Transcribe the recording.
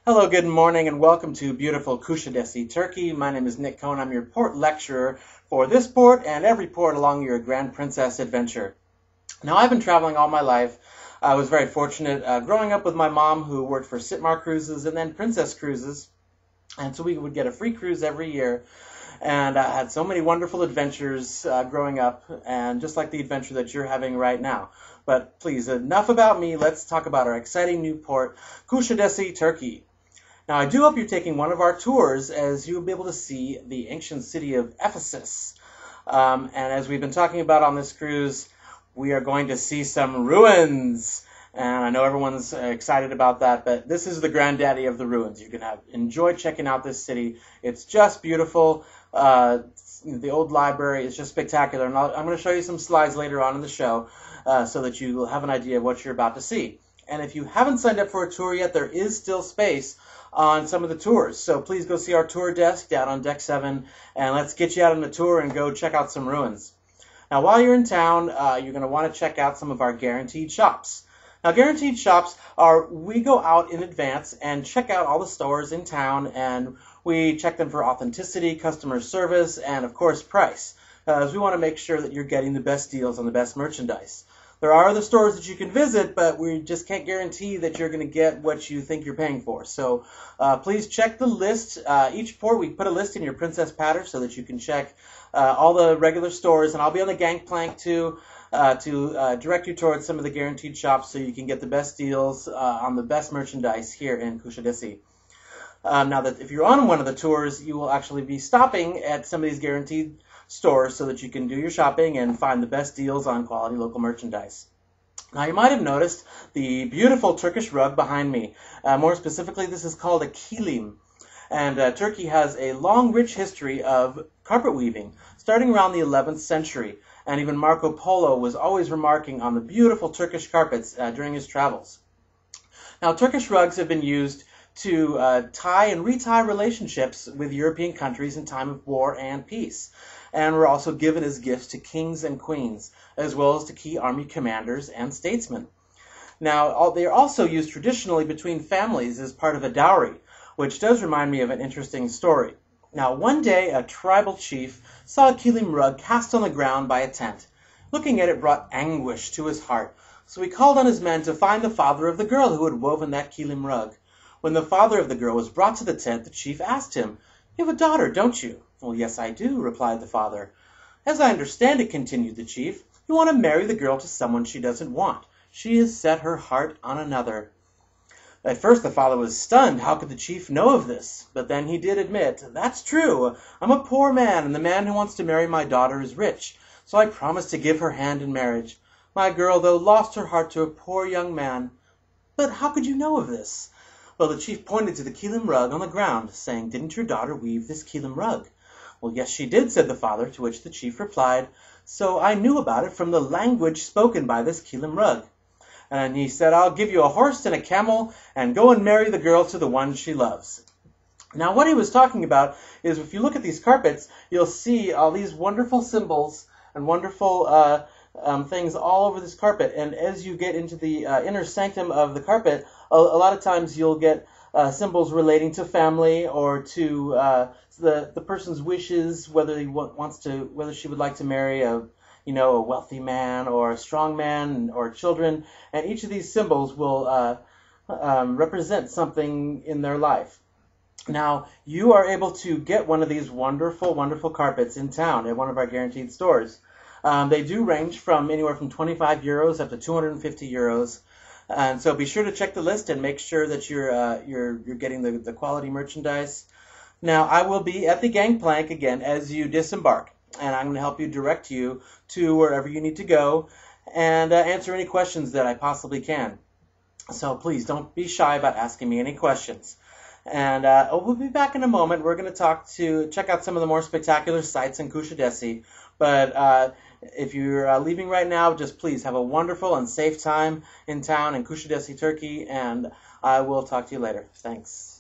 Hello, good morning, and welcome to beautiful Kushadesi, Turkey. My name is Nick Cohn. I'm your port lecturer for this port and every port along your Grand Princess adventure. Now, I've been traveling all my life. I was very fortunate growing up with my mom, who worked for Sitmar Cruises and then Princess Cruises, and so we would get a free cruise every year. And I had so many wonderful adventures growing up, and just like the adventure that you're having right now. But please, enough about me. Let's talk about our exciting new port, Kushadesi, Turkey. Now, I do hope you're taking one of our tours, as you'll be able to see the ancient city of Ephesus. And as we've been talking about on this cruise, we are going to see some ruins. And I know everyone's excited about that, but this is the granddaddy of the ruins. You can enjoy checking out this city. It's just beautiful. The old library is just spectacular. And I'm going to show you some slides later on in the show so that you will have an idea of what you're about to see. And if you haven't signed up for a tour yet, there is still space on some of the tours. So please go see our tour desk down on deck 7, and let's get you out on a tour and go check out some ruins. Now, while you're in town, you're going to want to check out some of our guaranteed shops. Now, guaranteed shops are, we go out in advance and check out all the stores in town, and we check them for authenticity, customer service, and of course price, as we want to make sure that you're getting the best deals on the best merchandise. There are other stores that you can visit, but we just can't guarantee that you're going to get what you think you're paying for. So please check the list. Each port, we put a list in your Princess Patter so that you can check all the regular stores. And I'll be on the gangplank too to direct you towards some of the guaranteed shops so you can get the best deals on the best merchandise here in Kushadesi. Now, that if you're on one of the tours, you will actually be stopping at some of these guaranteed stores so that you can do your shopping and find the best deals on quality local merchandise. Now, you might have noticed the beautiful Turkish rug behind me. More specifically, this is called a kilim. And Turkey has a long, rich history of carpet weaving, starting around the 11th century. And even Marco Polo was always remarking on the beautiful Turkish carpets during his travels. Now, Turkish rugs have been used to tie and retie relationships with European countries in time of war and peace, and were also given as gifts to kings and queens, as well as to key army commanders and statesmen. Now, they are also used traditionally between families as part of a dowry, which does remind me of an interesting story. Now, one day, a tribal chief saw a kilim rug cast on the ground by a tent. Looking at it brought anguish to his heart, so he called on his men to find the father of the girl who had woven that kilim rug. When the father of the girl was brought to the tent, the chief asked him, "You have a daughter, don't you?" "Well, yes, I do," replied the father. "As I understand it," continued the chief, "you want to marry the girl to someone she doesn't want. She has set her heart on another." At first the father was stunned. How could the chief know of this? But then he did admit, "That's true. I'm a poor man, and the man who wants to marry my daughter is rich, so I promised to give her hand in marriage. My girl, though, lost her heart to a poor young man." "But how could you know of this?" Well, the chief pointed to the kilim rug on the ground, saying, "Didn't your daughter weave this kilim rug?" "Well, yes, she did," said the father, to which the chief replied, "So I knew about it from the language spoken by this kilim rug." And he said, "I'll give you a horse and a camel, and go and marry the girl to the one she loves." Now, what he was talking about is, if you look at these carpets, you'll see all these wonderful symbols and wonderful things all over this carpet. And as you get into the inner sanctum of the carpet, a lot of times you'll get symbols relating to family or to the person's wishes, whether whether she would like to marry a wealthy man or a strong man or children. And each of these symbols will represent something in their life. Now, you are able to get one of these wonderful, wonderful carpets in town at one of our guaranteed stores. They do range from anywhere from 25 euros up to 250 euros. And so be sure to check the list and make sure that you're getting the quality merchandise. Now, I will be at the gangplank again as you disembark, and I'm going to help you direct you to wherever you need to go and answer any questions that I possibly can. So please don't be shy about asking me any questions. And we'll be back in a moment. We're going to check out some of the more spectacular sites in Kushadesi. But if you're leaving right now, just please have a wonderful and safe time in town in Kushadesi, Turkey, and I will talk to you later. Thanks.